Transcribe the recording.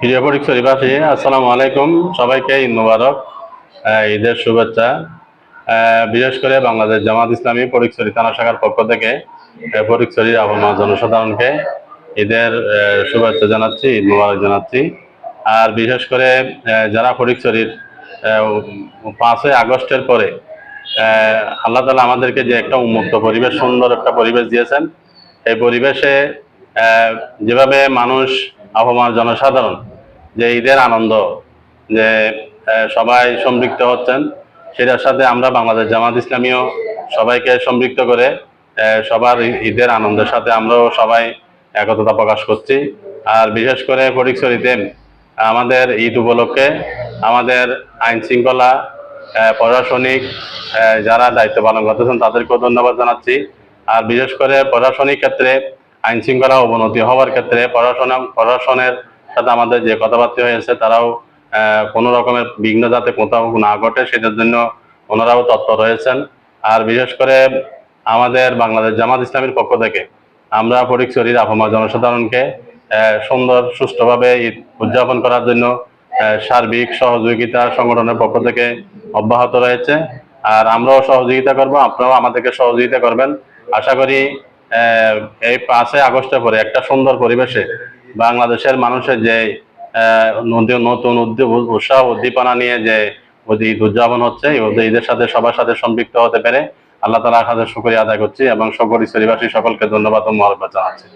প্রিয় ফটিকছড়িবাসী, আসসালামু আলাইকুম। সবাইকে ঈদ মোবারক, ঈদের শুভেচ্ছা। বিশেষ করে বাংলাদেশ জামাত ইসলামী ফটিকছড়ি থানা শাখার পক্ষ থেকে ফটিকছড়ির আবহাওয়া জনসাধারণকে ঈদের শুভেচ্ছা জানাচ্ছি, ঈদ মোবারক জানাচ্ছি। আর বিশেষ করে যারা ফটিকছড়ির 5ই আগস্টের পরে আল্লাহ তাআলা আমাদেরকে যে একটা উন্মুক্ত পরিবেশ, সুন্দর একটা পরিবেশ দিয়েছেন, এই পরিবেশে যেভাবে মানুষ, আবহাওয়ার জনসাধারণ যে ঈদের আনন্দ, যে সবাই সম্পৃক্ত হচ্ছেন, সেটার সাথে আমরা বাংলাদেশ জামাত ইসলামীও সবাইকে সম্পৃক্ত করে সবার ঈদের আনন্দের সাথে আমরাও সবাই একতা প্রকাশ করছি। আর বিশেষ করে ফটিকছড়িতে আমাদের ঈদ উপলক্ষে আমাদের আইন শৃঙ্খলা, প্রশাসনিক যারা দায়িত্ব পালন করতেছেন তাদেরকেও ধন্যবাদ জানাচ্ছি। আর বিশেষ করে প্রশাসনিক ক্ষেত্রে আইন শৃঙ্খলা অবনতি হওয়ার ক্ষেত্রে প্রশাসনের সাথে আমাদের যে কথাবার্তা হয়েছে, তারাও কোনো রকমের বিঘ্ন যাতে কোথাও না ঘটে সেটার জন্য ওনারাও তৎপর রয়েছেন। আর বিশেষ করে আমাদের বাংলাদেশ জামাত ইসলামীর পক্ষ থেকে আমরা ফটিকছড়ির আবহাওয়া জনসাধারণকে সুন্দর সুষ্ঠুভাবে ঈদ উদযাপন করার জন্য সার্বিক সহযোগিতা সংগঠনের পক্ষ থেকে অব্যাহত রয়েছে। আর আমরাও সহযোগিতা করব, আপনারাও আমাদেরকে সহযোগিতা করবেন। আশা করি এই 5ই আগস্টের পরে একটা সুন্দর পরিবেশে বাংলাদেশের মানুষের যে নতুন উৎসাহ উদ্দীপনা নিয়ে যে ঈদ উদযাপন হচ্ছে, ঈদের সাথে সবার সাথে সম্পৃক্ত হতে পেরে আল্লাহ তাআলার কাছে শুকরিয়া আদায় করছি এবং ফটিকছড়িবাসী সকলকে ধন্যবাদ ও মোবারকবাদ জানাচ্ছি।